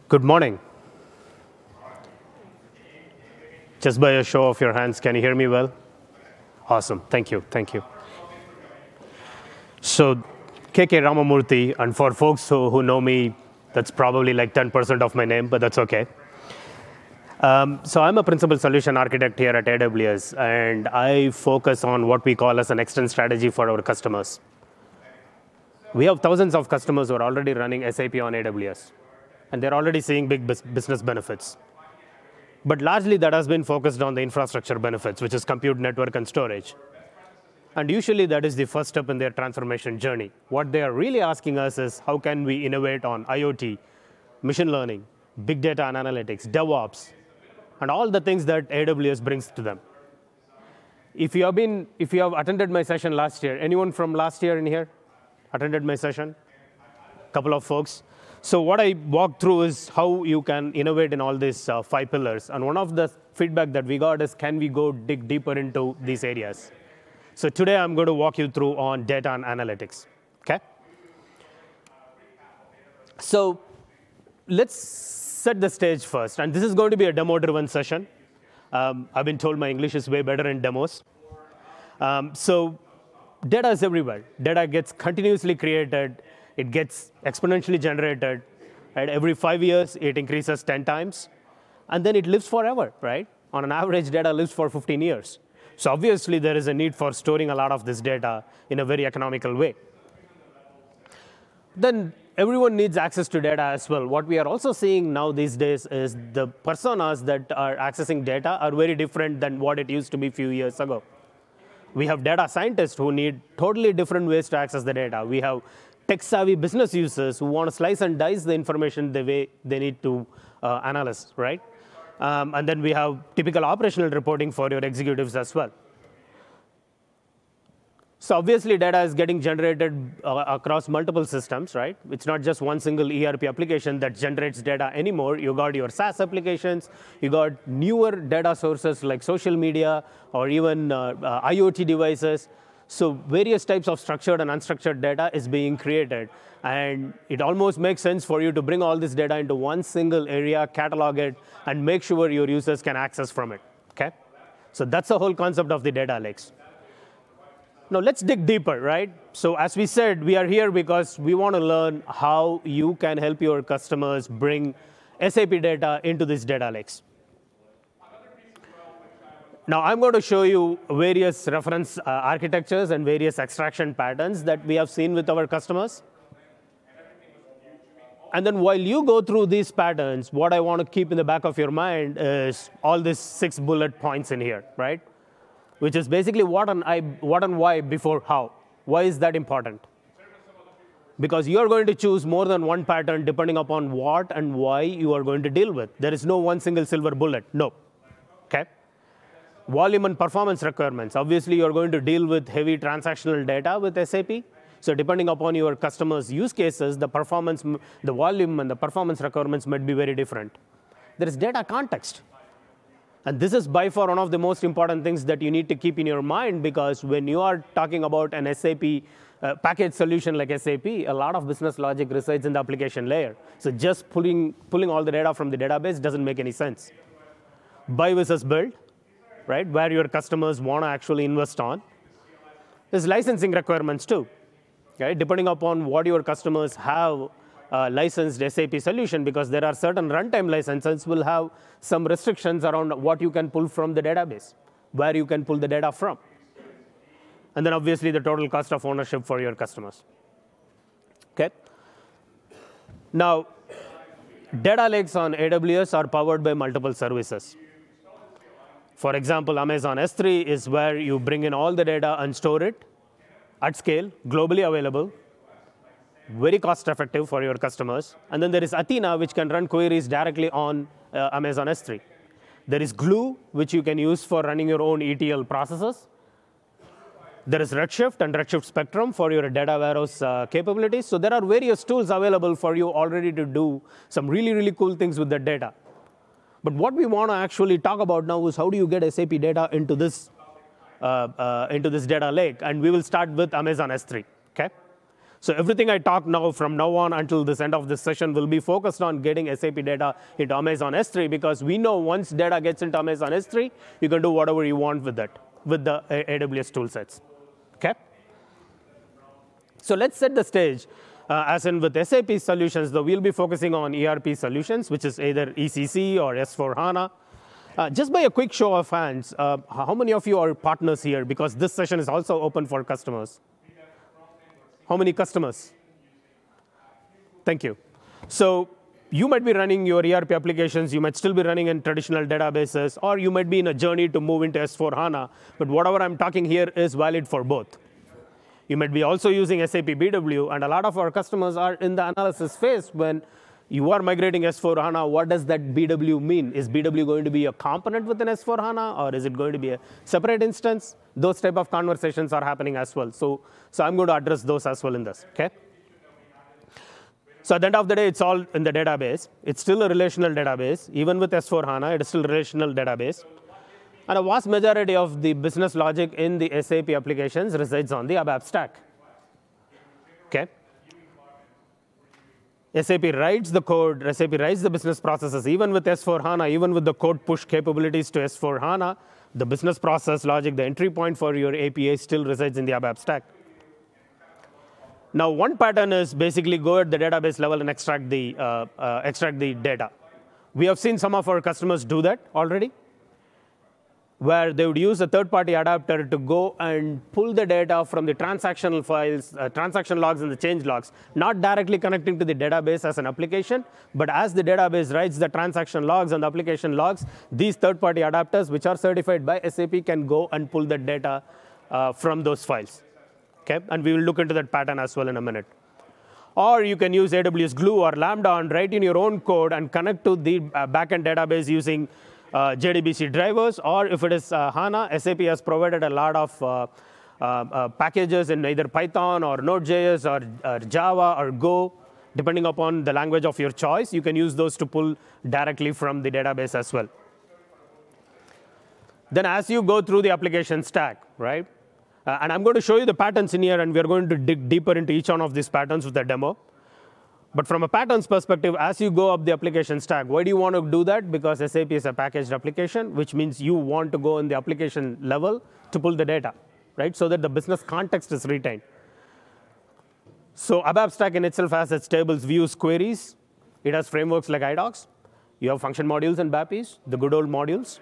Good morning. Just by a show of your hands, can you hear me well? Awesome. Thank you. Thank you. So, KK Ramamurthy, and for folks who know me, that's probably like 10% of my name, but that's okay. So I'm a principal solution architect here at AWS, and I focus on what we call as an extend strategy for our customers. We have thousands of customers who are already running SAP on AWS, and they're already seeing big business benefits. But largely that has been focused on the infrastructure benefits, which is compute, network, and storage. And usually that is the first step in their transformation journey. What they are really asking us is, how can we innovate on IoT, machine learning, big data and analytics, DevOps, and all the things that AWS brings to them. If you have attended my session last year, anyone from last year in here attended my session? A couple of folks. So what I walked through is how you can innovate in all these 5 pillars. And one of the feedback that we got is, can we go dig deeper into these areas? So today I'm going to walk you through on data and analytics. Okay? So let's set the stage first. And this is going to be a demo-driven session. I've been told my English is way better in demos. So data is everywhere. Data gets continuously created. It gets exponentially generated. Right? Every 5 years, it increases 10 times. And then it lives forever, right? On an average, data lives for 15 years. So obviously, there is a need for storing a lot of this data in a very economical way. Then everyone needs access to data as well. What we are also seeing now these days is the personas that are accessing data are very different than what it used to be a few years ago. We have data scientists who need totally different ways to access the data. We have tech-savvy business users who want to slice and dice the information the way they need to analyze, right? And then we have typical operational reporting for your executives as well. So obviously, data is getting generated across multiple systems, right? It's not just one single ERP application that generates data anymore. You got your SaaS applications. You got newer data sources like social media or even IoT devices. So various types of structured and unstructured data is being created. And it almost makes sense for you to bring all this data into one single area, catalog it, and make sure your users can access from it. Okay? So that's the whole concept of the data lakes. Now let's dig deeper, right? So as we said, we are here because we want to learn how you can help your customers bring SAP data into these data lakes. Now I'm going to show you various reference architectures and various extraction patterns that we have seen with our customers. And then while you go through these patterns, what I want to keep in the back of your mind is all these 6 bullet points in here, right? Which is basically what and why before how. Why is that important? Because you are going to choose more than one pattern depending upon what and why you are going to deal with. There is no one single silver bullet. No. Okay? Volume and performance requirements. Obviously, you're going to deal with heavy transactional data with SAP. So depending upon your customers' use cases, the performance, the volume, and the performance requirements might be very different. There is data context. And this is by far one of the most important things that you need to keep in your mind, because when you are talking about an SAP package solution like SAP, a lot of business logic resides in the application layer. So just pulling all the data from the database doesn't make any sense. Buy versus build. Right, where your customers want to actually invest on. There's licensing requirements too. Okay? Depending upon what your customers have licensed SAP solution, because there are certain runtime licenses will have some restrictions around what you can pull from the database, where you can pull the data from. And then obviously the total cost of ownership for your customers. Okay? Now, data lakes on AWS are powered by multiple services. For example, Amazon S3 is where you bring in all the data and store it at scale, globally available, very cost-effective for your customers. And then there is Athena, which can run queries directly on Amazon S3. There is Glue, which you can use for running your own ETL processes. There is Redshift and Redshift Spectrum for your data warehouse capabilities. So there are various tools available for you already to do some really, really cool things with the data. But what we want to actually talk about now is, how do you get SAP data into this data lake? And we will start with Amazon S3. Okay? So everything I talk now from now on until this end of this session will be focused on getting SAP data into Amazon S3, because we know once data gets into Amazon S3, you can do whatever you want with it, with the AWS tool sets. Okay? So let's set the stage. As in with SAP solutions, though, we'll be focusing on ERP solutions, which is either ECC or S4HANA. Just by a quick show of hands, how many of you are partners here? Because this session is also open for customers. How many customers? Thank you. So you might be running your ERP applications. You might still be running in traditional databases, or you might be in a journey to move into S4HANA. But whatever I'm talking here is valid for both. You might be also using SAP BW, and a lot of our customers are in the analysis phase when you are migrating S4HANA. What does that BW mean? Is BW going to be a component within S4HANA, or is it going to be a separate instance? Those type of conversations are happening as well. So I'm going to address those as well in this, okay? So at the end of the day, it's all in the database. It's still a relational database. Even with S4HANA, it is still a relational database. And a vast majority of the business logic in the SAP applications resides on the ABAP stack. Okay? SAP writes the code, SAP writes the business processes. Even with S4HANA, even with the code push capabilities to S4HANA, the business process logic, the entry point for your API still resides in the ABAP stack. Now, one pattern is basically go at the database level and extract the data. We have seen some of our customers do that already, where they would use a third-party adapter to go and pull the data from the transactional files, transaction logs and the change logs, not directly connecting to the database as an application, but as the database writes the transaction logs and the application logs, these third-party adapters, which are certified by SAP, can go and pull the data from those files. Okay? And we will look into that pattern as well in a minute. Or you can use AWS Glue or Lambda and write in your own code and connect to the backend database using JDBC drivers, or if it is HANA, SAP has provided a lot of packages in either Python or Node.js or Java or Go, depending upon the language of your choice. You can use those to pull directly from the database as well. Then as you go through the application stack, right? And I'm going to show you the patterns in here, and we're going to dig deeper into each one of these patterns with the demo. But from a patterns perspective, as you go up the application stack, why do you want to do that? Because SAP is a packaged application, which means you want to go in the application level to pull the data, right? So that the business context is retained. So ABAP stack in itself has its tables, views, queries. It has frameworks like iDocs. You have function modules and BAPIs, the good old modules.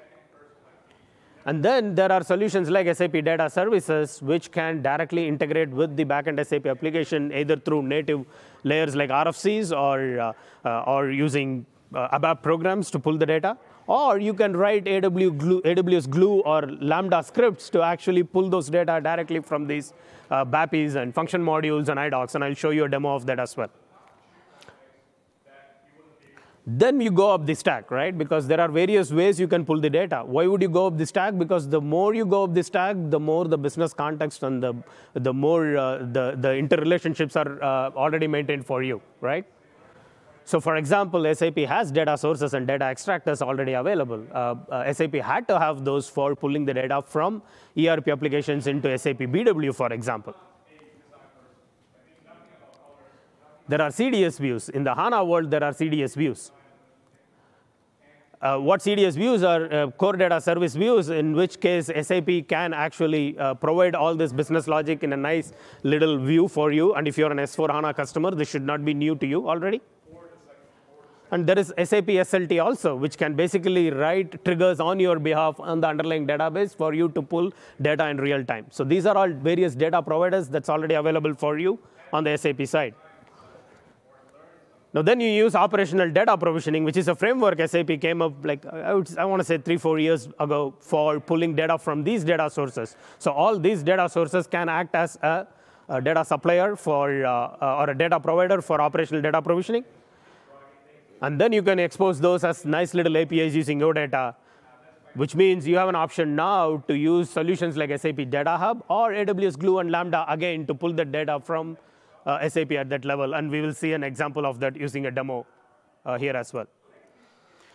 And then there are solutions like SAP Data Services, which can directly integrate with the backend SAP application, either through native layers like RFCs or using ABAP programs to pull the data. Or you can write AWS Glue or Lambda scripts to actually pull those data directly from these BAPIs and function modules and iDocs. And I'll show you a demo of that as well. Then you go up the stack, right? Because there are various ways you can pull the data. Why would you go up the stack? Because the more you go up the stack, the more the business context and the more the interrelationships are already maintained for you, right? So for example, SAP has data sources and data extractors already available. SAP had to have those for pulling the data from ERP applications into SAP BW, for example. There are CDS views. In the HANA world, there are CDS views. What CDS views are core data service views, in which case SAP can actually provide all this business logic in a nice little view for you. And if you're an S4HANA customer, this should not be new to you already. And there is SAP SLT also, which can basically write triggers on your behalf on the underlying database for you to pull data in real time. So these are all various data providers that's already available for you on the SAP side. Now, then you use operational data provisioning, which is a framework SAP came up, like I want to say 3-4 years ago, for pulling data from these data sources. So all these data sources can act as a data supplier for, or a data provider for operational data provisioning. And then you can expose those as nice little APIs using your data, which means you have an option now to use solutions like SAP Data Hub or AWS Glue and Lambda, again, to pull the data from SAP at that level. And we will see an example of that using a demo here as well.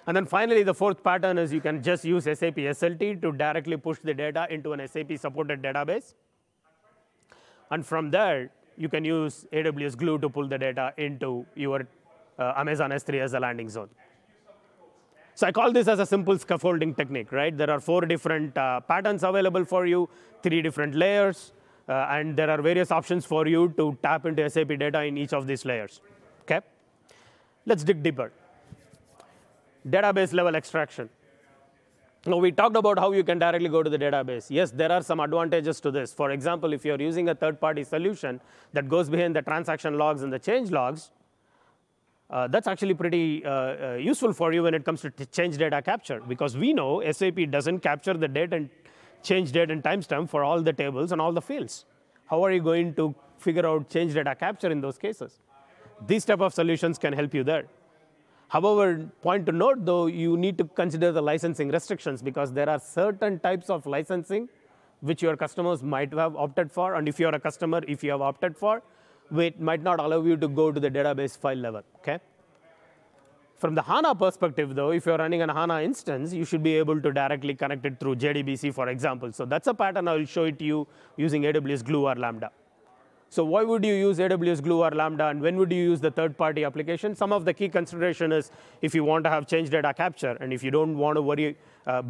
And then finally, the fourth pattern is you can just use SAP SLT to directly push the data into an SAP-supported database. And from there, you can use AWS Glue to pull the data into your Amazon S3 as a landing zone. So I call this as a simple scaffolding technique, right? There are 4 different patterns available for you, 3 different layers, and there are various options for you to tap into SAP data in each of these layers, okay? Let's dig deeper. Database level extraction. Now, we talked about how you can directly go to the database. Yes, there are some advantages to this. For example, if you're using a third-party solution that goes behind the transaction logs and the change logs, that's actually pretty useful for you when it comes to change data capture, because we know SAP doesn't capture the date and change date and timestamp for all the tables and all the fields. How are you going to figure out change data capture in those cases? These type of solutions can help you there. However, point to note, though, you need to consider the licensing restrictions, because there are certain types of licensing which your customers might have opted for. And if you're a customer, if you have opted for, it might not allow you to go to the database file level, okay? From the HANA perspective, though, if you're running an HANA instance, you should be able to directly connect it through JDBC, for example. So that's a pattern I will show it to you using AWS Glue or Lambda. So why would you use AWS Glue or Lambda, and when would you use the third-party application? Some of the key consideration is if you want to have change data capture, and if you don't want to worry,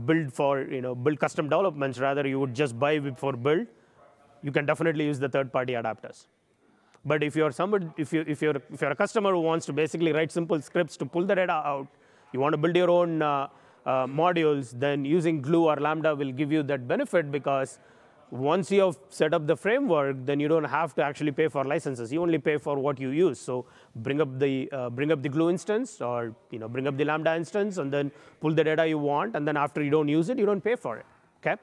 build custom developments, rather you would just buy for build, you can definitely use the third-party adapters. But if you're a customer who wants to basically write simple scripts to pull the data out, you want to build your own modules, then using Glue or Lambda will give you that benefit, because once you have set up the framework, then you don't have to actually pay for licenses. You only pay for what you use. So bring up the Glue instance, or bring up the Lambda instance, and then pull the data you want. And then after you don't use it, you don't pay for it. Okay.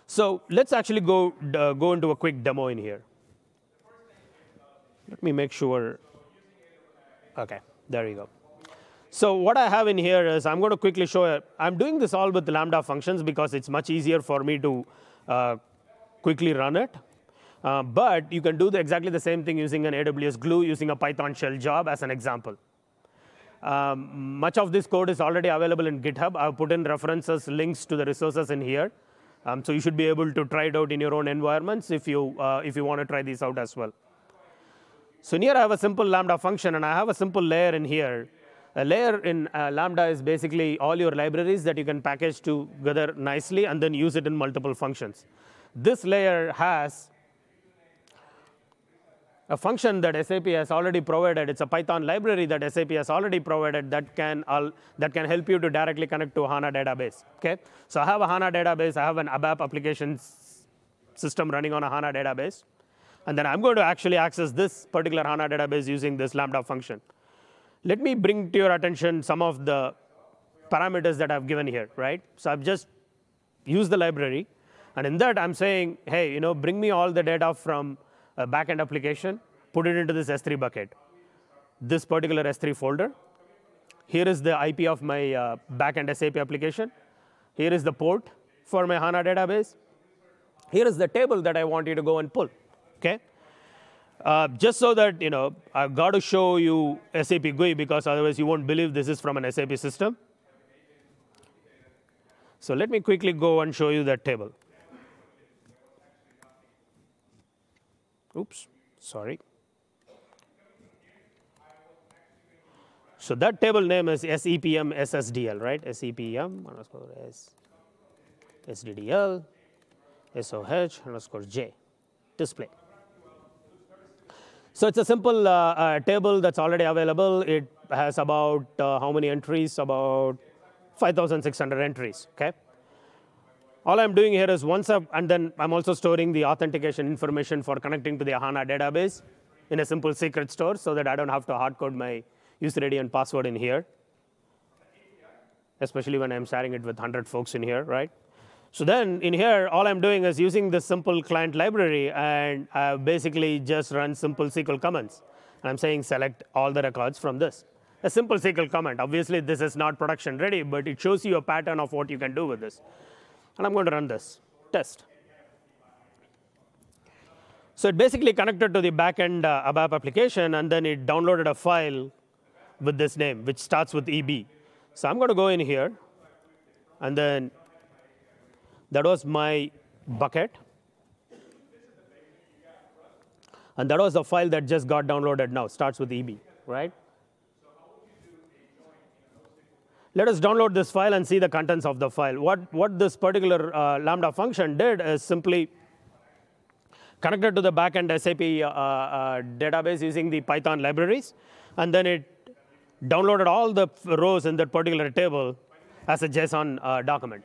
So let's actually go into a quick demo in here. Let me make sure. OK, there you go. So what I have in here is I'm going to quickly show you. I'm doing this all with the Lambda functions because it's much easier for me to quickly run it. But you can do exactly the same thing using an AWS Glue, using a Python shell job as an example. Much of this code is already available in GitHub. I've put in references, links to the resources in here. So you should be able to try it out in your own environments if you want to try these out as well. So here I have a simple Lambda function, and I have a simple layer in here. A layer in Lambda is basically all your libraries that you can package together nicely and then use it in multiple functions. This layer has a function that SAP has already provided. It's a Python library that SAP has already provided that can help you to directly connect to a HANA database. Okay? So I have a HANA database. I have an ABAP application system running on a HANA database. And then I'm going to actually access this particular HANA database using this Lambda function. Let me bring to your attention some of the parameters that I've given here, right? So I've just used the library. And in that, I'm saying, hey, bring me all the data from a backend application, put it into this S3 bucket, this particular S3 folder. Here is the IP of my backend SAP application. Here is the port for my HANA database. Here is the table that I want you to go and pull, okay? Just so that, I've got to show you SAP GUI, because otherwise you won't believe this is from an SAP system. So let me quickly go and show you that table. Oops, sorry. So that table name is SEPM SSDL, right? SEPM underscore SDDL SOH underscore J display. So it's a simple table that's already available. It has about how many entries? About 5,600 entries, okay? All I'm doing here is and then I'm also storing the authentication information for connecting to the HANA database in a simple secret store, so that I don't have to hard code my user ID and password in here, especially when I'm sharing it with 100 folks in here, right? So then in here, all I'm doing is using this simple client library, and I basically just run simple SQL commands. And I'm saying select all the records from this. A simple SQL command. Obviously, this is not production ready, but it shows you a pattern of what you can do with this. And I'm going to run this test. So it basically connected to the backend ABAP application, and then it downloaded a file with this name, which starts with EB. So I'm going to go in here, and then that was my bucket. And that was the file that just got downloaded now, starts with EB, right? Let us download this file and see the contents of the file. What this particular Lambda function did is simply connected to the backend SAP database using the Python libraries, and then it downloaded all the rows in that particular table as a JSON document.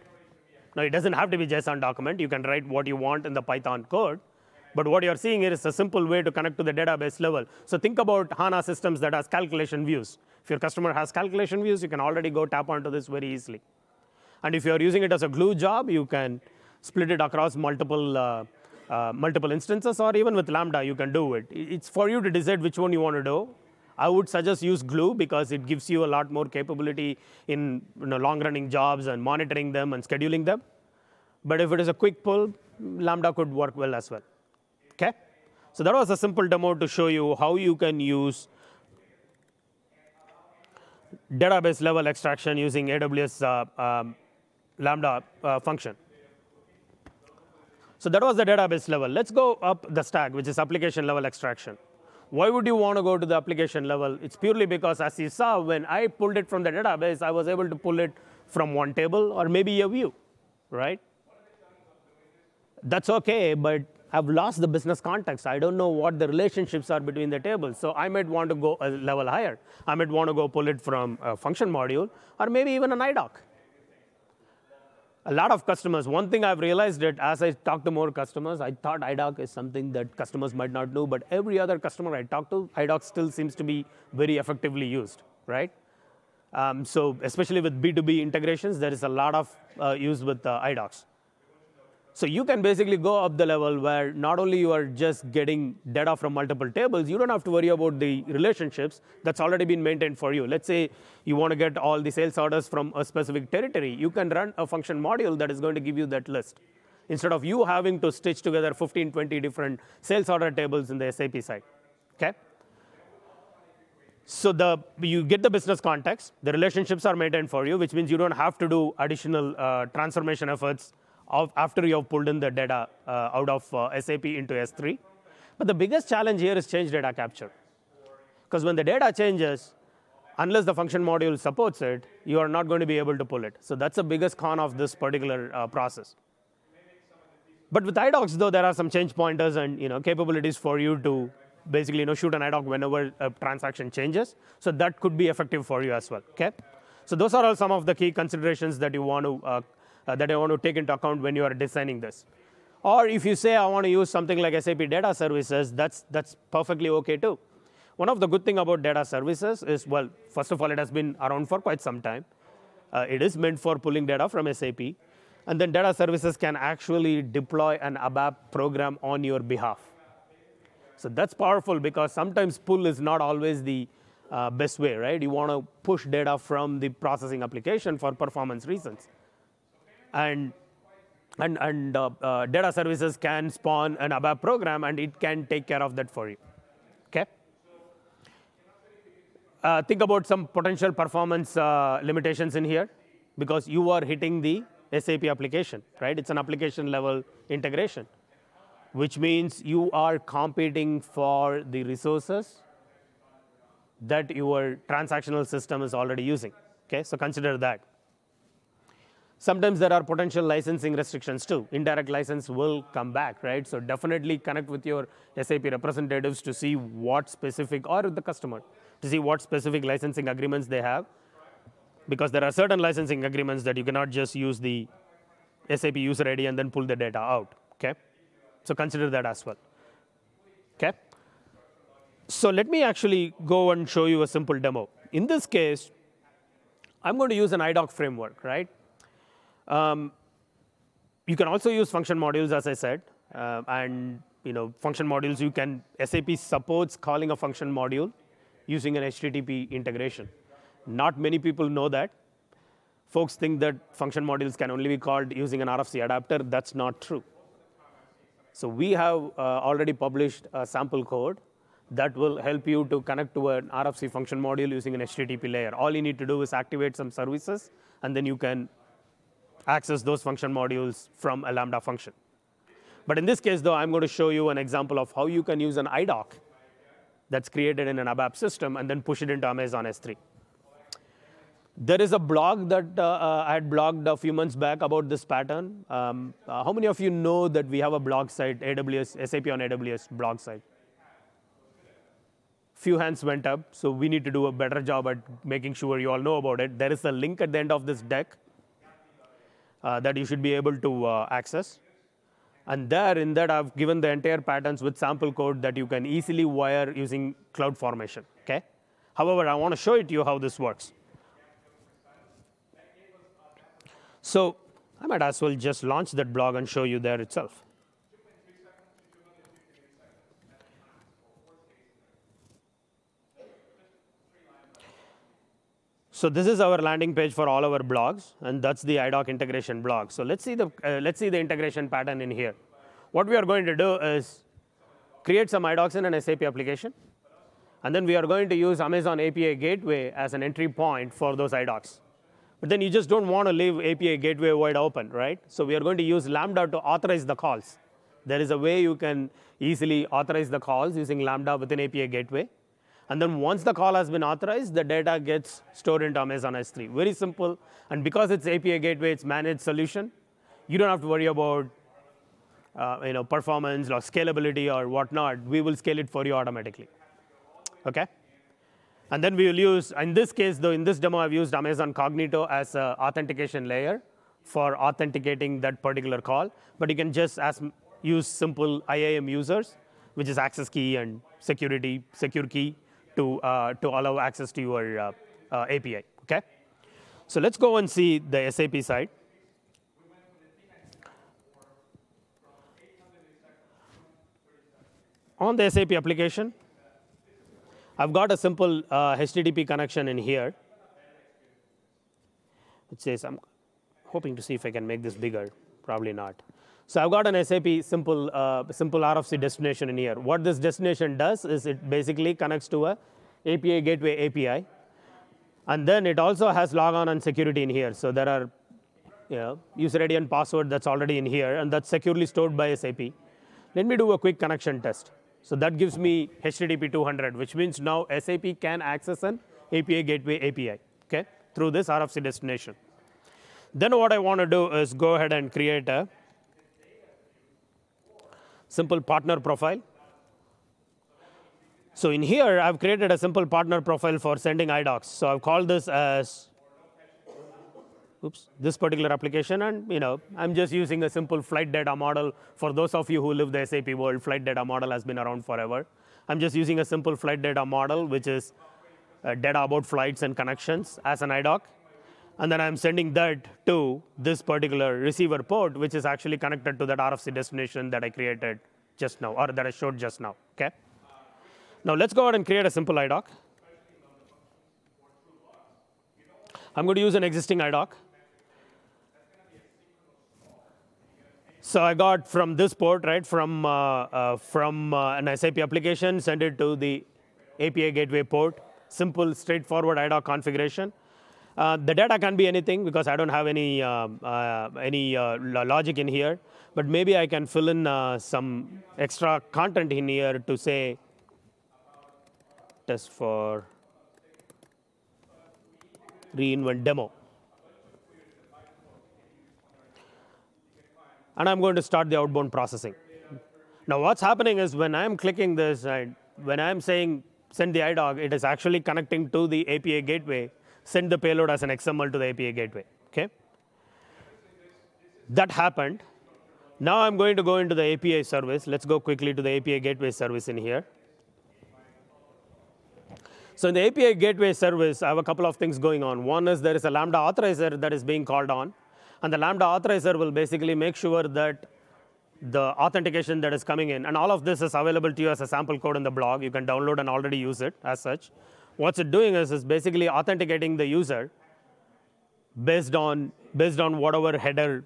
Now, it doesn't have to be JSON document. You can write what you want in the Python code. But what you're seeing here is a simple way to connect to the database level. So think about HANA systems that has calculation views. If your customer has calculation views, you can already go tap onto this very easily. And if you're using it as a glue job, you can split it across multiple instances, or even with Lambda, you can do it. It's for you to decide which one you want to do. I would suggest use glue because it gives you a lot more capability in long-running jobs and monitoring them and scheduling them. But if it is a quick pull, Lambda could work well as well. Okay? So that was a simple demo to show you how you can use database level extraction using AWS Lambda function. So that was the database level. Let's go up the stack, which is application level extraction. Why would you want to go to the application level? It's purely because, as you saw, when I pulled it from the database, I was able to pull it from one table or maybe a view, right? That's OK, but I've lost the business context. I don't know what the relationships are between the tables. So I might want to go a level higher. I might want to go pull it from a function module or maybe even an IDOC. A lot of customers, one thing I've realized that as I talk to more customers, I thought IDOC is something that customers might not know, but every other customer I talk to, IDOC still seems to be very effectively used, right? So especially with B2B integrations, there is a lot of use with IDOCs. So you can basically go up the level where not only you are just getting data from multiple tables, you don't have to worry about the relationships that's already been maintained for you. Let's say you want to get all the sales orders from a specific territory. You can run a function module that is going to give you that list, instead of you having to stitch together 15, 20 different sales order tables in the SAP side. Okay? So you get the business context. The relationships are maintained for you, which means you don't have to do additional transformation efforts after you have pulled in the data out of SAP into S3. But the biggest challenge here is change data capture. Because when the data changes, unless the function module supports it, you are not going to be able to pull it. So that's the biggest con of this particular process. But with IDOCs, though, there are some change pointers and capabilities for you to basically shoot an IDOC whenever a transaction changes. So that could be effective for you as well. Okay? So those are all some of the key considerations that you want to that I want to take into account when you are designing this. Or if you say, I want to use something like SAP Data Services, that's perfectly OK too. One of the good things about data services is, well, first of all, it has been around for quite some time. It is meant for pulling data from SAP. And then data services can actually deploy an ABAP program on your behalf. So that's powerful because sometimes pull is not always the best way, right? You want to push data from the processing application for performance reasons. And data services can spawn an ABAP program, and it can take care of that for you. Okay? Think about some potential performance limitations in here, because you are hitting the SAP application, right? It's an application level integration, which means you are competing for the resources that your transactional system is already using. Okay? So consider that. Sometimes there are potential licensing restrictions too. Indirect license will come back, right? So definitely connect with your SAP representatives to see what specific, or with the customer, to see what specific licensing agreements they have. Because there are certain licensing agreements that you cannot just use the SAP user ID and then pull the data out. Okay? So consider that as well. Okay? So let me actually go and show you a simple demo. In this case, I'm going to use an IDOC framework, right? You can also use function modules, as I said. And function modules, SAP supports calling a function module using an HTTP integration. Not many people know that. Folks think that function modules can only be called using an RFC adapter. That's not true. So we have already published a sample code that will help you to connect to an RFC function module using an HTTP layer. All you need to do is activate some services, and then you can access those function modules from a Lambda function. But in this case, though, I'm going to show you an example of how you can use an IDOC that's created in an ABAP system and then push it into Amazon S3. There is a blog that I had blogged a few months back about this pattern. How many of you know that we have a blog site, AWS, SAP on AWS blog site? Few hands went up, so we need to do a better job at making sure you all know about it. There is a link at the end of this deck that you should be able to access. And there, in that, I've given the entire patterns with sample code that you can easily wire using CloudFormation. Okay? However, I want to show it to you how this works. So I might as well just launch that blog and show you there itself. So this is our landing page for all our blogs, and that's the IDOC integration blog. So let's see the integration pattern in here. What we are going to do is create some IDOCs in an SAP application, and then we are going to use Amazon API Gateway as an entry point for those IDOCs. But then you just don't want to leave API Gateway wide open, right? So we are going to use Lambda to authorize the calls. There is a way you can easily authorize the calls using Lambda within API Gateway. And then once the call has been authorized, the data gets stored into Amazon S3. Very simple. And because it's API Gateway, it's managed solution, you don't have to worry about performance or scalability or whatnot. We will scale it for you automatically. OK? And then we will use, in this case, though, in this demo, I've used Amazon Cognito as an authentication layer for authenticating that particular call. But you can just use simple IAM users, which is access key and secure key, to allow access to your API. Okay? So let's go and see the SAP side. On the SAP application, I've got a simple HTTP connection in here. It says, I'm hoping to see if I can make this bigger. Probably not. So I've got an SAP simple RFC destination in here. What this destination does is it basically connects to a API Gateway API. And then it also has logon and security in here. So there are user ID and password that's already in here, and that's securely stored by SAP. Let me do a quick connection test. So that gives me HTTP 200, which means now SAP can access an API Gateway API, okay, through this RFC destination. Then what I want to do is go ahead and create a simple partner profile. So in here, I've created a simple partner profile for sending IDOCs. So I've called this as this particular application, and I'm just using a simple flight data model. For those of you who live the SAP world, flight data model has been around forever. I'm just using a simple flight data model, which is data about flights and connections as an IDOC. And then I'm sending that to this particular receiver port, which is actually connected to that RFC destination that I created just now, or that I showed just now. Okay? Now let's go ahead and create a simple IDOC. I'm going to use an existing IDOC. So I got from this port, right, from an SAP application, send it to the API Gateway port. Simple, straightforward IDOC configuration. The data can be anything because I don't have any logic in here. But maybe I can fill in some extra content in here to say test for reInvent demo. And I'm going to start the outbound processing. Now what's happening is when I'm clicking this, and when I'm saying send the IDOC, it is actually connecting to the API Gateway, send the payload as an XML to the API Gateway. Okay? That happened. Now I'm going to go into the API service. Let's go quickly to the API Gateway service in here. So in the API Gateway service, I have a couple of things going on. One is there is a Lambda authorizer that is being called on. And the Lambda authorizer will basically make sure that the authentication that is coming in, and all of this is available to you as a sample code in the blog. You can download and already use it as such. What's it doing is basically authenticating the user based on whatever header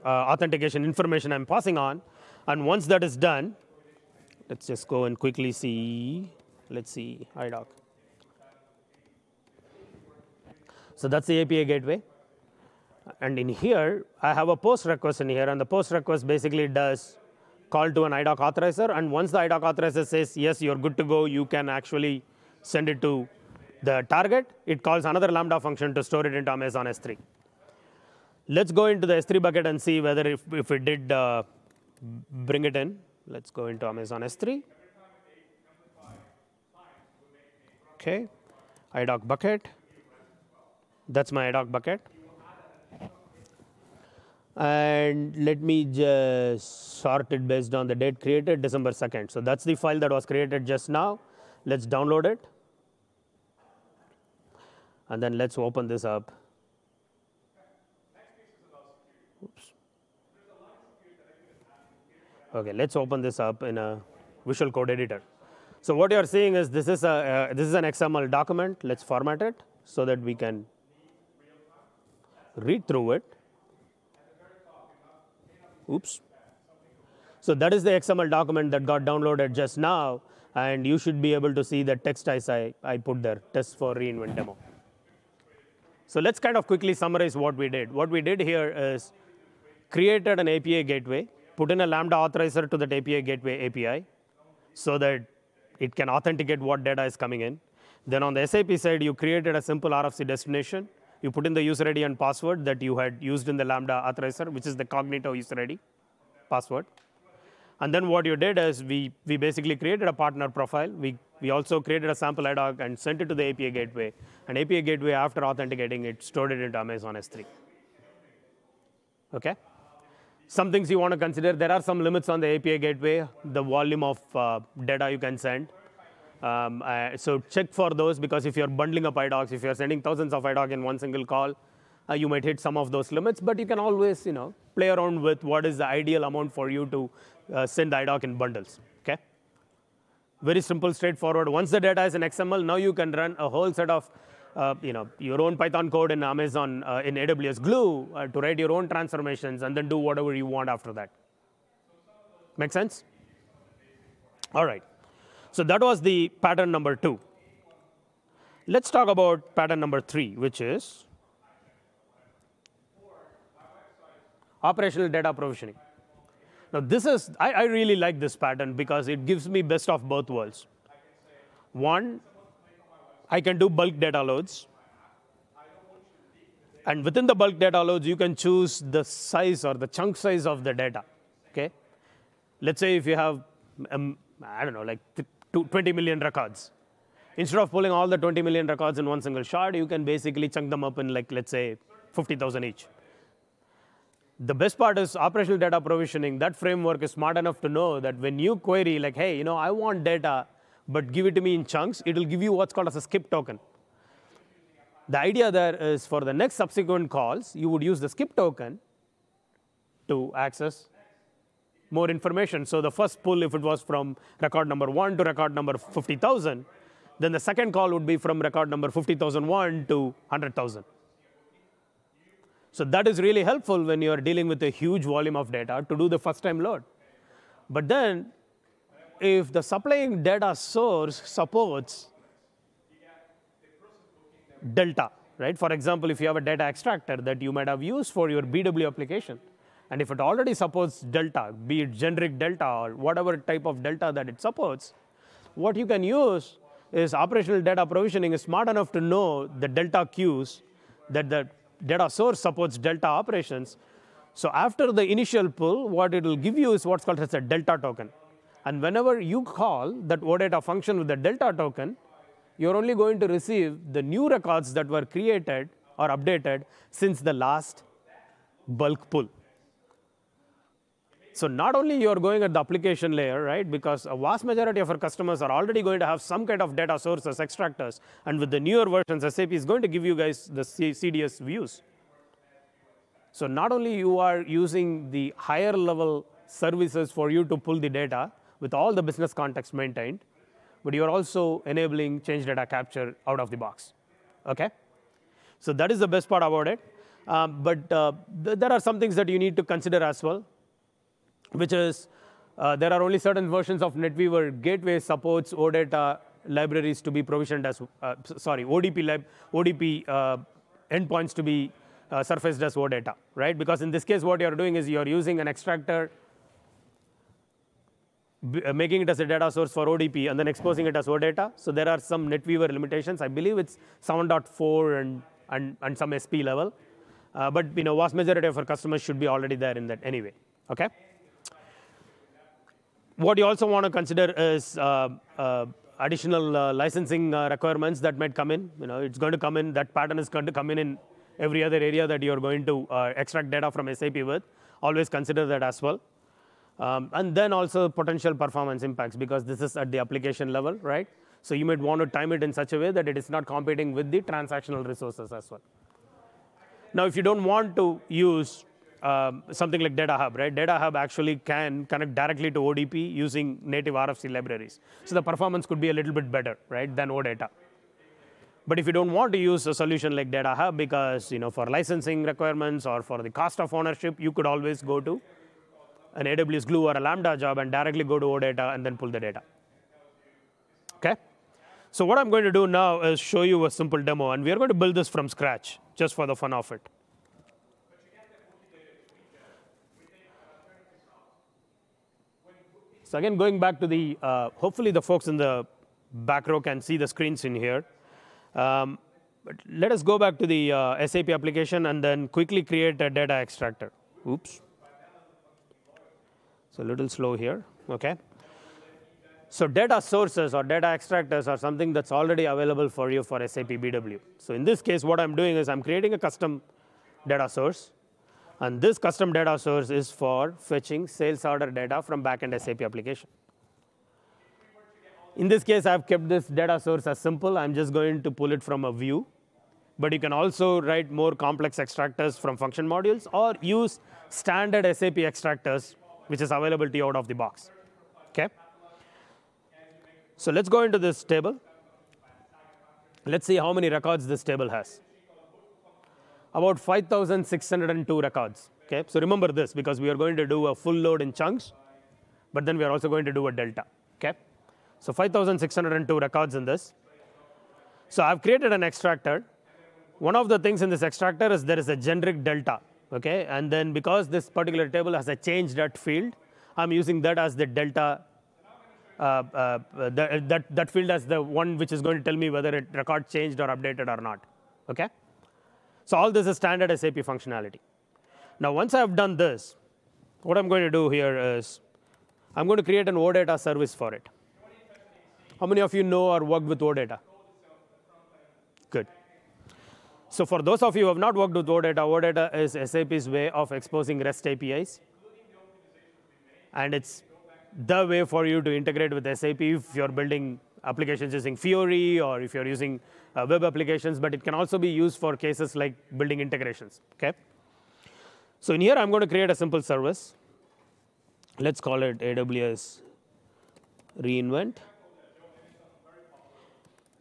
authentication information I'm passing on. And once that is done, let's just go and quickly see. Let's see, IDOC. So that's the API Gateway. And in here, I have a post request in here. And the post request basically does call to an IDOC authorizer. And once the IDOC authorizer says, yes, you're good to go, you can actually send it to the target. It calls another Lambda function to store it into Amazon S3. Let's go into the S3 bucket and see whether if it did bring it in. Let's go into Amazon S3. OK, IDOC bucket. That's my IDOC bucket. And let me just sort it based on the date created, December 2nd. So that's the file that was created just now. Let's download it. And then let's open this up. Oops. OK, let's open this up in a Visual Code Editor. So what you're seeing is this is an XML document. Let's format it so that we can read through it. Oops. So that is the XML document that got downloaded just now. And you should be able to see the text as I put there, test for reInvent demo. So let's kind of quickly summarize what we did. What we did here is created an API gateway, put in a Lambda authorizer to that API gateway API so that it can authenticate what data is coming in. Then on the SAP side, you created a simple RFC destination. You put in the user ID and password that you had used in the Lambda authorizer, which is the Cognito user ID password. And then what you did is we basically created a partner profile. We also created a sample IDOC and sent it to the API gateway. And API gateway, after authenticating it, stored it into Amazon S3. OK? Some things you want to consider. There are some limits on the API gateway, the volume of data you can send. So check for those, because if you're bundling up IDOCs, if you're sending thousands of IDOC in one single call, you might hit some of those limits. But you can always play around with what is the ideal amount for you to send the IDOC in bundles. Okay? Very simple, straightforward. Once the data is in XML, now you can run a whole set of your own Python code in Amazon, in AWS Glue, to write your own transformations and then do whatever you want after that. Make sense? All right. So that was the pattern number 2. Let's talk about pattern number 3, which is operational data provisioning. Now, this is, I really like this pattern because it gives me best of both worlds. One, I can do bulk data loads. And within the bulk data loads, you can choose the size or the chunk size of the data. Okay? Let's say if you have, I don't know, like 20 million records. Instead of pulling all the 20 million records in one single shard, you can basically chunk them up in, like, let's say, 50,000 each. The best part is operational data provisioning. That framework is smart enough to know that when you query, like, hey, I want data, but give it to me in chunks, it will give you what's called as a skip token. The idea there is for the next subsequent calls, you would use the skip token to access more information. So the first pull, if it was from record number 1 to record number 50,000, then the second call would be from record number 50,001 to 100,000. So that is really helpful when you're dealing with a huge volume of data to do the first-time load. But then, if the supplying data source supports Delta, right? For example, if you have a data extractor that you might have used for your BW application, and if it already supports Delta, be it generic Delta or whatever type of Delta that it supports, what you can use is operational data provisioning is smart enough to know the Delta queues that the data source supports Delta operations. So after the initial pull, what it will give you is what's called as a Delta token. And whenever you call that OData function with the Delta token, you're only going to receive the new records that were created or updated since the last bulk pull. So not only you're going at the application layer, right? Because a vast majority of our customers are already going to have some kind of data sources, extractors. And with the newer versions, SAP is going to give you guys the CDS views. So not only you are using the higher level services for you to pull the data with all the business context maintained, but you're also enabling change data capture out of the box. Okay? So that is the best part about it. But there are some things that you need to consider as well, which is there are only certain versions of NetWeaver Gateway supports OData libraries to be provisioned as, ODP endpoints to be surfaced as OData, right? Because in this case, what you're doing is you're using an extractor making it as a data source for ODP and then exposing it as OData. So there are some NetWeaver limitations. I believe it's 7.4 and some SP level. But vast majority of our customers should be already there in that anyway. Okay. What you also want to consider is additional licensing requirements that might come in. It's going to come in. That pattern is going to come in every other area that you're going to extract data from SAP with. Always consider that as well. And then also potential performance impacts, because this is at the application level, right? So you might want to time it in such a way that it is not competing with the transactional resources as well. Now, if you don't want to use something like Data Hub, right? Data Hub actually can connect directly to ODP using native RFC libraries. So the performance could be a little bit better, right, than OData. But if you don't want to use a solution like Data Hub, because for licensing requirements or for the cost of ownership, you could always go to an AWS Glue or a Lambda job and directly go to OData and then pull the data. Okay? So what I'm going to do now is show you a simple demo, and we are going to build this from scratch, just for the fun of it. So again, going back to the, hopefully the folks in the back row can see the screens in here. But let us go back to the SAP application and then quickly create a data extractor. Oops. So a little slow here, OK? So data sources or data extractors are something that's already available for you for SAP BW. So in this case, what I'm doing is I'm creating a custom data source. And this custom data source is for fetching sales order data from backend SAP application. In this case, I've kept this data source as simple. I'm just going to pull it from a view. But you can also write more complex extractors from function modules or use standard SAP extractors, which is available to you out of the box. Okay? So let's go into this table. Let's see how many records this table has. About 5,602 records. Okay? So remember this, because we are going to do a full load in chunks, but then we are also going to do a delta. Okay? So 5,602 records in this. So I've created an extractor. One of the things in this extractor is there is a generic delta. Okay? And then because this particular table has a change.dat field, I'm using that as the delta, that field as the one which is going to tell me whether a record changed or updated or not. Okay? So all this is standard SAP functionality. Now, once I've done this, what I'm going to do here is I'm going to create an OData service for it. How many of you know or worked with OData? Good. So for those of you who have not worked with OData, OData is SAP's way of exposing REST APIs. And it's the way for you to integrate with SAP if you're building applications using Fiori or if you're using web applications. But it can also be used for cases like building integrations. Okay? So in here, I'm going to create a simple service. Let's call it AWS reInvent.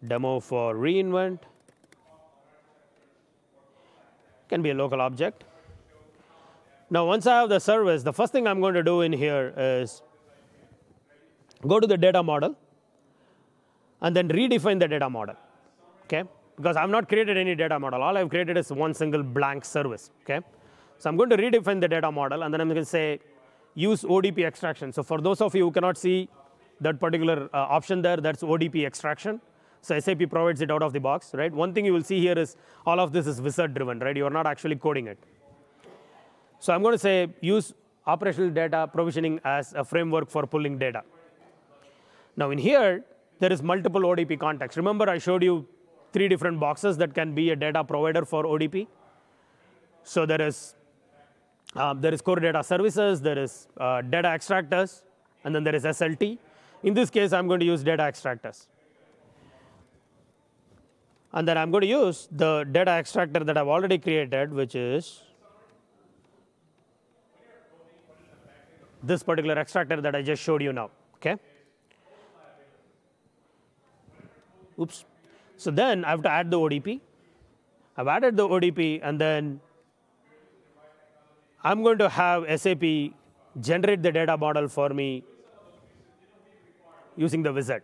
Demo for reInvent. Can be a local object. Now, once I have the service, the first thing I'm going to do in here is go to the data model and then redefine the data model. Okay? Because I've not created any data model. All I've created is one single blank service. Okay? So I'm going to redefine the data model, and then I'm going to say use ODP extraction. So for those of you who cannot see that particular option there, that's ODP extraction. So SAP provides it out of the box, right? One thing you will see here is all of this is wizard driven, right? You are not actually coding it. So I'm going to say use operational data provisioning as a framework for pulling data. Now in here, there is multiple ODP context. Remember, I showed you 3 different boxes that can be a data provider for ODP. So there is core data services, there is data extractors, and then there is SLT. In this case, I'm going to use data extractors. And then I'm going to use the data extractor that I've already created, which is this particular extractor that I just showed you now. Okay? Oops. So then I have to add the ODP. I've added the ODP, and then I'm going to have SAP generate the data model for me using the wizard.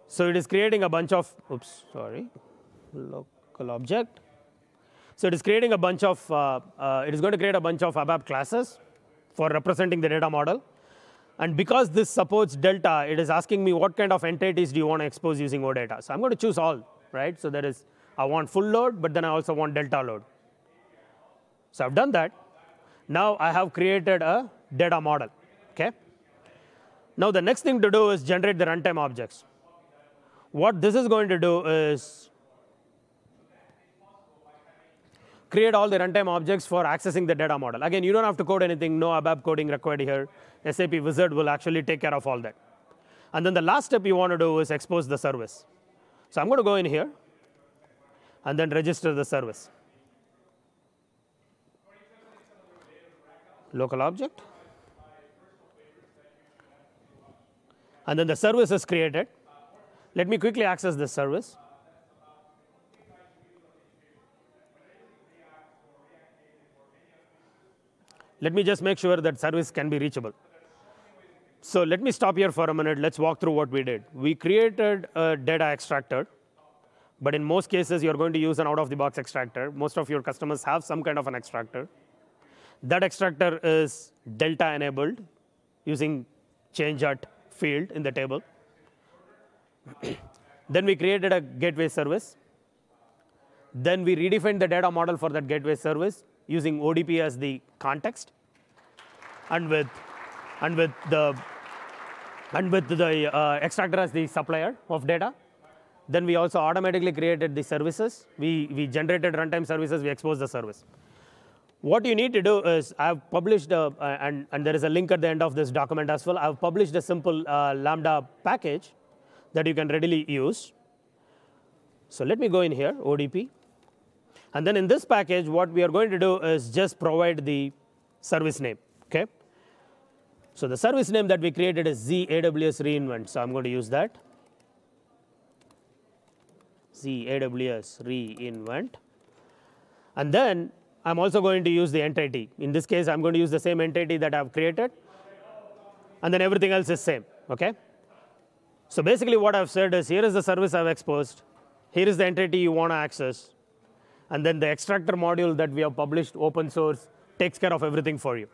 So it is creating a bunch of, local object. So it is creating a bunch of, it is going to create a bunch of ABAP classes. for representing the data model. And because this supports delta, it is asking me what kind of entities do you want to expose using OData. So I'm going to choose all, right? So there is, I want full load, but then I also want delta load. So I've done that. Now I have created a data model, okay? Now the next thing to do is generate the runtime objects. What this is going to do is create all the runtime objects for accessing the data model. Again, you don't have to code anything, no ABAP coding required here. SAP Wizard will actually take care of all that. And then the last step you want to do is expose the service. So I'm going to go in here and then register the service. Local object. And then the service is created. Let me quickly access this service. Let me just make sure that service can be reachable. So let me stop here for a minute. Let's walk through what we did. We created a data extractor. But in most cases, you're going to use an out-of-the-box extractor. Most of your customers have some kind of an extractor. That extractor is delta enabled using change at field in the table. Then we created a gateway service. Then we redefined the data model for that gateway service using ODP as the context, and with the extractor as the supplier of data. Then we also automatically created the services. We generated runtime services. We exposed the service. What you need to do is I've published and there is a link at the end of this document as well. I've published a simple Lambda package that you can readily use. So let me go in here, ODP. And then in this package, what we are going to do is just provide the service name, okay? So the service name that we created is Z AWS reInvent. So I'm going to use that. Z AWS reInvent. And then I'm also going to use the entity. In this case, I'm going to use the same entity that I've created. And then everything else is same, okay? So basically what I've said is here is the service I've exposed. Here is the entity you want to access. And then the extractor module that we have published open source takes care of everything for you.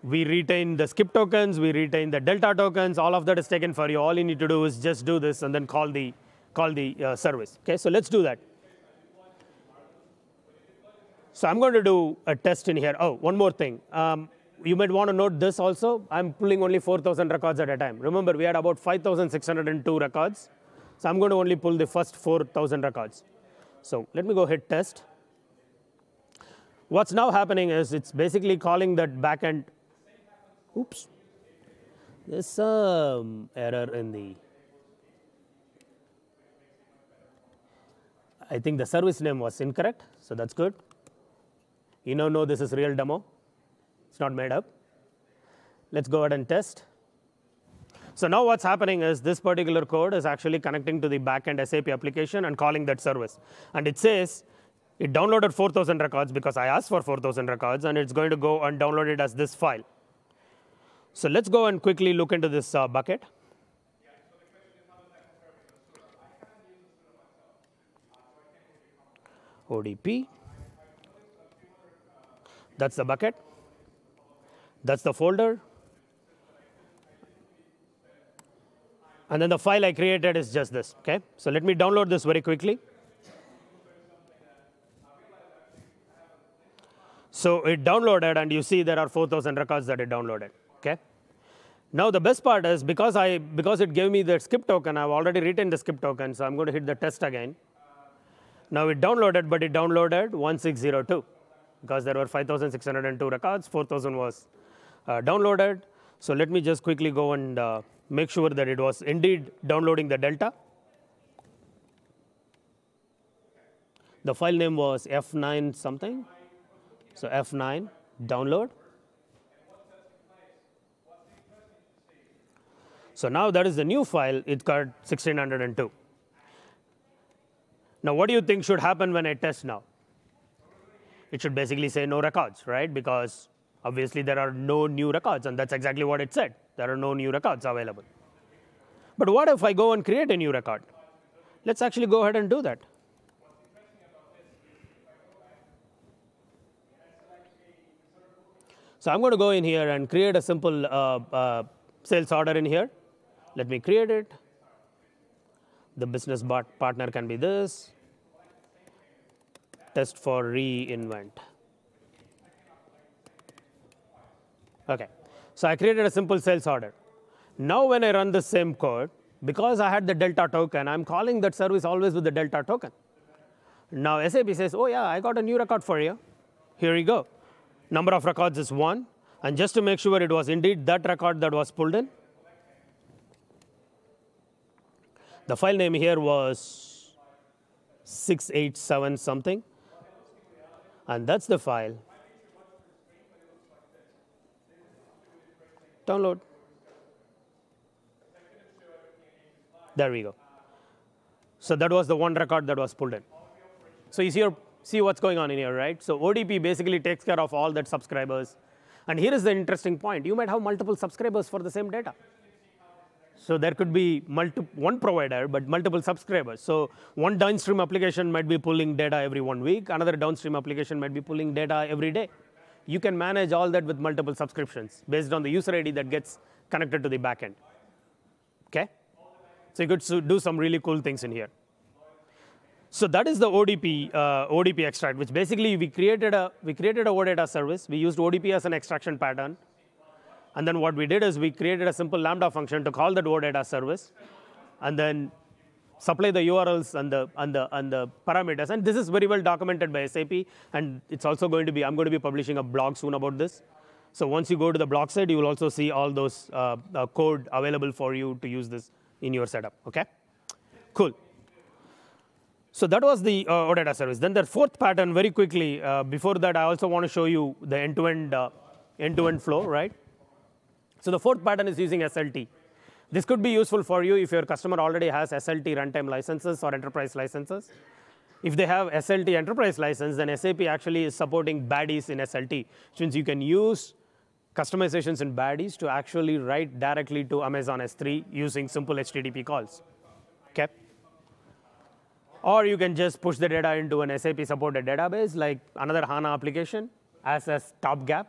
We retain the skip tokens. We retain the delta tokens. All of that is taken for you. All you need to do is just do this and then call the service. Okay, so let's do that. So I'm going to do a test in here. Oh, one more thing. You might want to note this also. I'm pulling only 4,000 records at a time. Remember, we had about 5,602 records. So I'm going to only pull the first 4,000 records. So let me go hit test. What's now happening is it's basically calling that backend. Oops. There's some error in the. I think the service name was incorrect. So that's good. You now know this is real demo. It's not made up. Let's go ahead and test. So now what's happening is this particular code is actually connecting to the backend SAP application and calling that service. And it says it downloaded 4,000 records because I asked for 4,000 records, and it's going to go and download it as this file. So let's go and quickly look into this bucket. ODP. That's the bucket. That's the folder. And then the file I created is just this, okay? So let me download this very quickly. So it downloaded, and you see there are 4,000 records that it downloaded, okay? Now the best part is because it gave me the skip token, I've already written the skip token, so I'm going to hit the test again. Now it downloaded, but it downloaded 1602 because there were 5,602 records, 4,000 was downloaded. So let me just quickly go and make sure that it was indeed downloading the delta. The file name was F9 something. So F9 download. So now that is the new file. It got 1602. Now what do you think should happen when I test now? It should basically say no records, right? Because obviously there are no new records, and that's exactly what it said. There are no new records available. But what if I go and create a new record? Let's actually go ahead and do that. So I'm going to go in here and create a simple sales order in here. Let me create it. The business partner can be this. Test for reinvent. OK. So I created a simple sales order. Now when I run the same code, because I had the Delta token, I'm calling that service always with the Delta token. Now SAP says, oh, yeah, I got a new record for you. Here you go. Number of records is 1. And just to make sure it was indeed that record that was pulled in, the file name here was 687 something. And that's the file. Download. There we go. So that was the one record that was pulled in. So you see what's going on in here, right? So ODP basically takes care of all that subscribers. And here is the interesting point. You might have multiple subscribers for the same data. So there could be one provider, but multiple subscribers. So one downstream application might be pulling data every 1 week. Another downstream application might be pulling data every day. You can manage all that with multiple subscriptions based on the user ID that gets connected to the backend. OK? So you could do some really cool things in here. So that is the ODP extract, which basically we created a OData service. We used ODP as an extraction pattern. And then what we did is we created a simple Lambda function to call that OData service, and then supply the URLs and the parameters. And this is very well documented by SAP. And it's also going to be, I'm going to be publishing a blog soon about this. So once you go to the blog site, you will also see all those code available for you to use this in your setup. OK? Cool. So that was the OData service. Then the fourth pattern, very quickly, before that, I also want to show you the end-to-end flow, right? So the fourth pattern is using SLT. This could be useful for you if your customer already has SLT runtime licenses or enterprise licenses. If they have SLT enterprise license, then SAP actually is supporting baddies in SLT, which means you can use customizations in baddies to actually write directly to Amazon S3 using simple HTTP calls. OK? Or you can just push the data into an SAP-supported database, like another HANA application as a stopgap.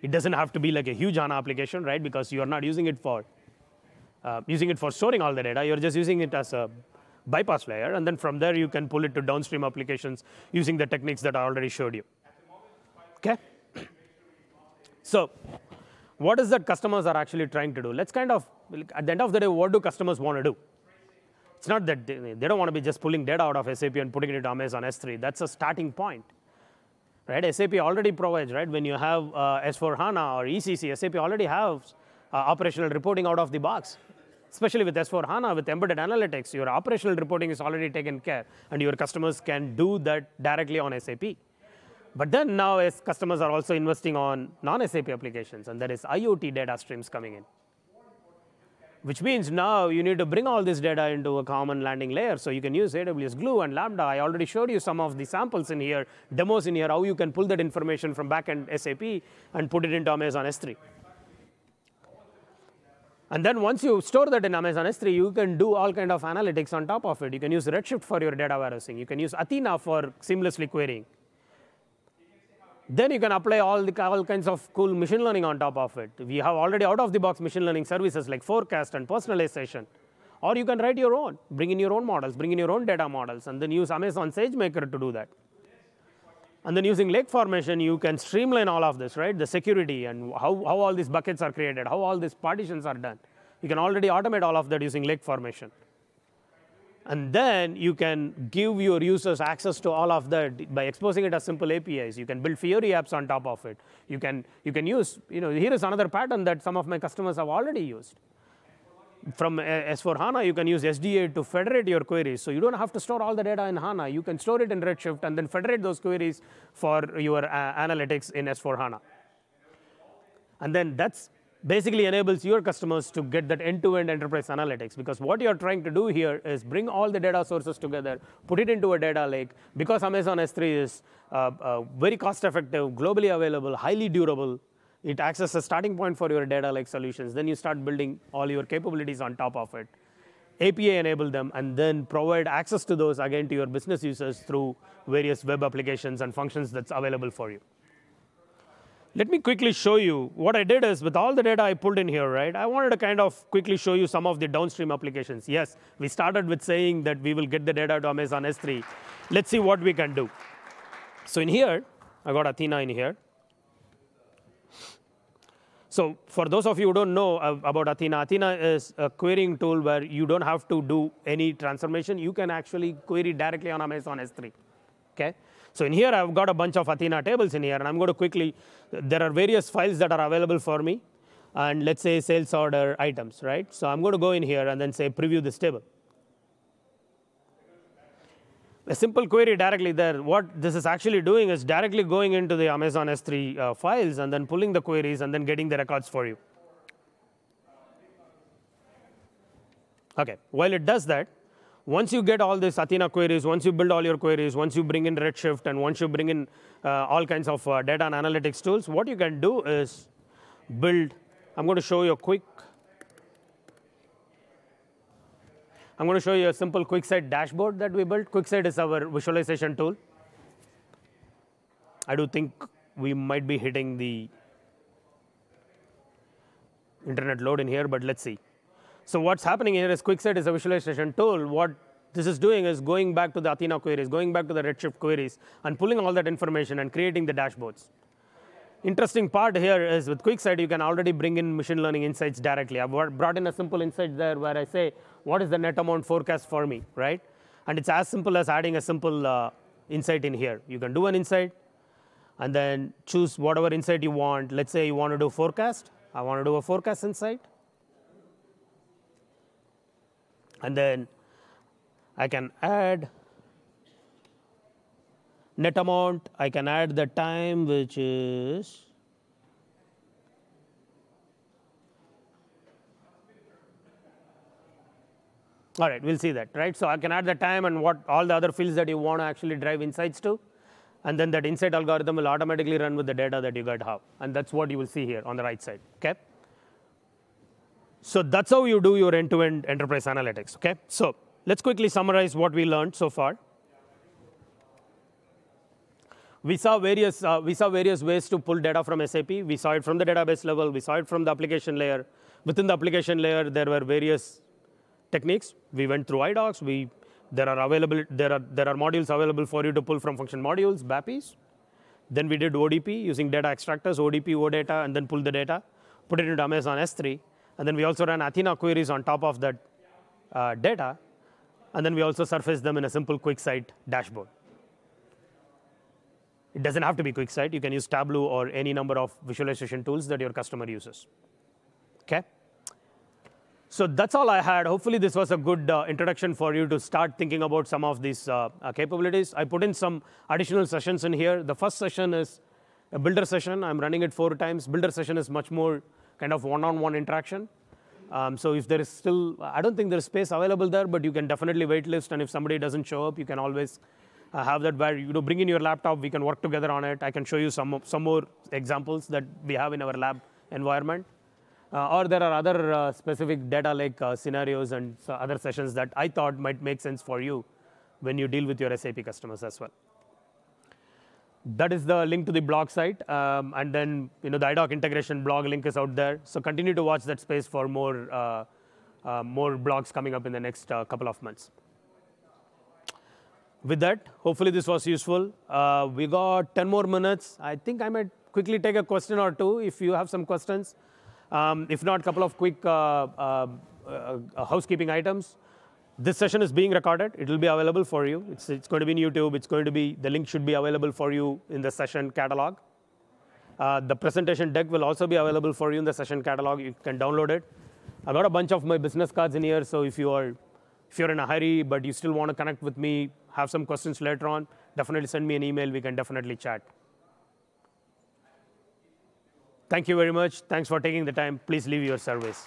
It doesn't have to be like a huge HANA application, right? Because you are not using it for storing all the data. You're just using it as a bypass layer. And then from there, you can pull it to downstream applications using the techniques that I already showed you. OK? So what is that customers are actually trying to do? Let's kind of, at the end of the day, what do customers want to do? It's not that they don't want to be just pulling data out of SAP and putting it into Amazon S3. That's a starting point. Right? SAP already provides, right? When you have S4HANA or ECC, SAP already has operational reporting out of the box. Especially with S4HANA, with embedded analytics, your operational reporting is already taken care, and your customers can do that directly on SAP. But then now, as customers are also investing on non-SAP applications, and there is IoT data streams coming in. Which means now you need to bring all this data into a common landing layer. So you can use AWS Glue and Lambda. I already showed you some of the samples in here, demos in here, how you can pull that information from backend SAP and put it into Amazon S3. And then once you store that in Amazon S3, you can do all kind of analytics on top of it. You can use Redshift for your data warehousing. You can use Athena for seamlessly querying. Then you can apply all kinds of cool machine learning on top of it. We have already out-of-the-box machine learning services like forecast and personalization. Or you can write your own, bring in your own models, bring in your own data models, and then use Amazon SageMaker to do that. And then using Lake Formation, you can streamline all of this, right? The security and how all these buckets are created, how all these partitions are done. You can already automate all of that using Lake Formation. And then you can give your users access to all of that by exposing it as simple APIs. You can build Fiori apps on top of it. You can use, here is another pattern that some of my customers have already used. From S4HANA, you can use SDA to federate your queries. So you don't have to store all the data in HANA. You can store it in Redshift and then federate those queries for your analytics in S4HANA. And then that's basically enables your customers to get that end-to-end enterprise analytics. Because what you're trying to do here is bring all the data sources together, put it into a data lake. Because Amazon S3 is very cost-effective, globally available, highly durable, it acts as a starting point for your data lake solutions. Then you start building all your capabilities on top of it. API enable them, and then provide access to those, again, to your business users through various web applications and functions that's available for you. Let me quickly show you. What I did is, with all the data I pulled in here, right, I wanted to kind of quickly show you some of the downstream applications. Yes, we started with saying that we will get the data to Amazon S3. Let's see what we can do. So in here, I got Athena in here. So for those of you who don't know about Athena, Athena is a querying tool where you don't have to do any transformation. You can actually query directly on Amazon S3. Okay? So in here, I've got a bunch of Athena tables in here. And I'm going to quickly, there are various files that are available for me. And let's say sales order items, right? So I'm going to go in here and then say preview this table. A simple query directly there. What this is actually doing is directly going into the Amazon S3 files and then pulling the queries and then getting the records for you. OK, while it does that, once you get all these Athena queries, once you build all your queries, once you bring in Redshift, and once you bring in all kinds of data and analytics tools, what you can do is build. I'm going to show you a quick. I'm going to show you a simple QuickSight dashboard that we built. QuickSight is our visualization tool. I do think we might be hitting the internet load in here, but let's see. So what's happening here is QuickSight is a visualization tool. What this is doing is going back to the Athena queries, going back to the Redshift queries, and pulling all that information and creating the dashboards. Interesting part here is with QuickSight, you can already bring in machine learning insights directly. I've brought in a simple insight there where I say, what is the net amount forecast for me, right? And it's as simple as adding a simple insight in here. You can do an insight and then choose whatever insight you want. Let's say you want to do forecast. I want to do a forecast insight. And then I can add net amount. I can add the time, which is all right, we'll see that, right? So I can add the time and what all the other fields that you want to actually drive insights to. And then that insight algorithm will automatically run with the data that you got have. And that's what you will see here on the right side, OK? So that's how you do your end-to-end enterprise analytics, OK? So let's quickly summarize what we learned so far. We saw various ways to pull data from SAP. We saw it from the database level. We saw it from the application layer. Within the application layer, there were various techniques. We went through iDocs. There are modules available for you to pull from function modules, BAPIs. Then we did ODP using data extractors, ODP, OData, and then pull the data, put it into Amazon S3. And then we also ran Athena queries on top of that data. And then we also surfaced them in a simple QuickSight dashboard. It doesn't have to be QuickSight. You can use Tableau or any number of visualization tools that your customer uses. OK? So that's all I had. Hopefully, this was a good introduction for you to start thinking about some of these capabilities. I put in some additional sessions in here. The first session is a builder session. I'm running it 4 times. Builder session is much more kind of one-on-one interaction. So if there is still, I don't think there's space available there, but you can definitely waitlist. And if somebody doesn't show up, you can always have that where you bring in your laptop. We can work together on it. I can show you some more examples that we have in our lab environment. Or there are other specific data lake scenarios and other sessions that I thought might make sense for you when you deal with your SAP customers as well. That is the link to the blog site. And then the iDoc integration blog link is out there. So continue to watch that space for more blogs coming up in the next couple of months. With that, hopefully this was useful. We got 10 more minutes. I think I might quickly take a question or two if you have some questions. If not, a couple of quick housekeeping items. This session is being recorded. It will be available for you. It's going to be on YouTube. It's going to be, the link should be available for you in the session catalog. The presentation deck will also be available for you in the session catalog. You can download it. I got a bunch of my business cards in here. So if you're in a hurry, but you still want to connect with me, have some questions later on, definitely send me an email. We can definitely chat. Thank you very much. Thanks for taking the time. Please leave your surveys.